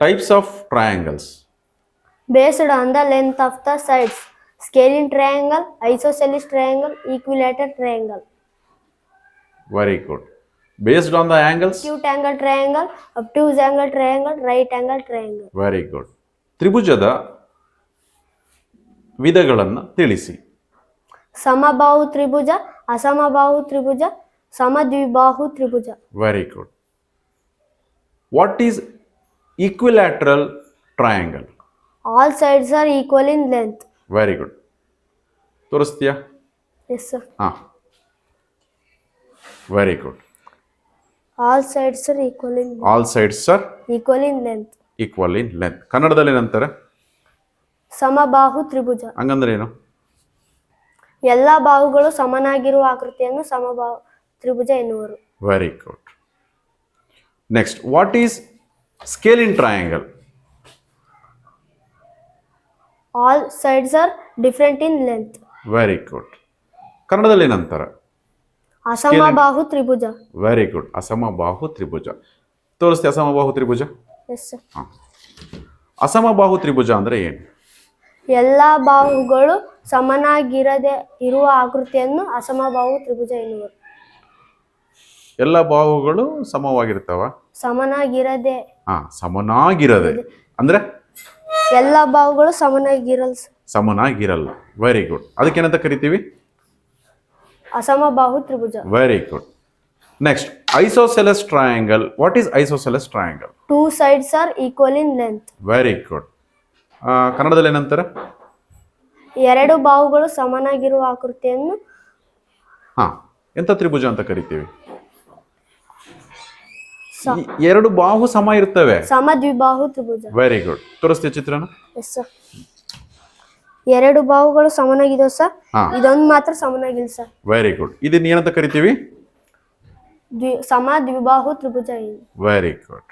Types of triangles. Based on the length of the sides. Scalene triangle, isosceles triangle, equilateral triangle. Very good. Based on the angles. Acute angle triangle, obtuse angle triangle, right angle triangle. Very good. ತ್ರಿಭುಜದ ವಿಧಗಳನ್ನು ತಿಳಿಸಿ. ಸಮಬಾಹು ತ್ರಿಭುಜ, ಅಸಮಬಾಹು ತ್ರಿಭುಜ, ಸಮದ್ವಿಬಾಹು ತ್ರಿಭುಜ. Very good. What is equilateral triangle? All sides are equal in length. Very good. ತೋರಿಸ್ತೀಯಾ? Yes sir. Very good. All sides are equal in length. All sides are Equal in length. equal in length. ಕನ್ನಡದಲ್ಲಿ ಏನಂತಾರೆ? ಸಮಬಾಹು ತ್ರಿಭುಜ. ಹಂಗಂದ್ರೆ ಏನು? ಎಲ್ಲ ಬಾಹುಗಳು ಸಮನಾಗಿರುವ ಆಕೃತಿಯನ್ನು ಸಮಬಾಹು ತ್ರಿಭುಜ ಎನ್ನುವರು. Very good. Next, what is scalene triangle? All sides are different in length. Very good. ಕನ್ನಡದಲ್ಲಿ ಏನಂತಾರೆ? ಅಸಮಬಾಹು ತ್ರಿಭುಜ. Very good. ಅಸಮಬಾಹು ತ್ರಿಭುಜ. ತೋರಿಸ್ತೀಯ ಅಸಮಬಾಹು ತ್ರಿಭುಜ? Yes sir. ಅಸಮಬಾಹು ತ್ರಿಭುಜ ಅಂದ್ರೆ ಏನು? ಎಲ್ಲ ಬಾಹುಗಳು ಸಮನಾಗಿರದೆ ಇರುವ ಆಕೃತಿಯನ್ನು ಅಸಮಬಾಹು ತ್ರಿಭುಜ ಎನ್ನುವರು. ಎಲ್ಲ ಬಾಹುಗಳು ಸಮವಾಗಿರ್ತಾವ? ಸಮನಾಗಿರದೆ. ಸಮನಾಗಿರದೆ ಅಂದ್ರೆ ಎಲ್ಲ ಬಾಹುಗಳು ಸಮನಾಗಿರಲ್ಲ. Very good. ಅದಕ್ಕೇನಂತ ಕರಿತೀವಿ? ಅಸಮಬಾಹು ತ್ರಿಭುಜ. Very good. Next, isosceles triangle. What is isosceles triangle? Two sides are equal in length. Very good. ಕನ್ನಡದಲ್ಲಿ ಏನಂತಾರೆ? ಎರಡು ಬಾಹುಗಳು ಸಮನಾಗಿರುವ ಆಕೃತಿಯನ್ನು ಎಂತ ತ್ರಿಭುಜ ಅಂತ ಕರಿತೀವಿ? ಎರಡು ಬಾಹು ಸಮ ಇರ್ತವೆ. ಸಮದ್ವಿಬಾಹು ತ್ರಿಭುಜ. Very good. ತೋರಿಸ್ತೀಯ ಚಿತ್ರನ? Yes sir. ಎರಡು ಬಾಹುಗಳು ಸಮನಾಗಿದಾವೆ ಸರ್, ಇದೊಂದು ಮಾತ್ರ ಸಮನಾಗಿಲ್ಲ ಸರ್. Very good. ಇದನ್ನ ಏನಂತ ಕರಿತೀವಿ? ಸಮದ್ವಿಬಾಹು ತ್ರಿಭುಜ. Very good.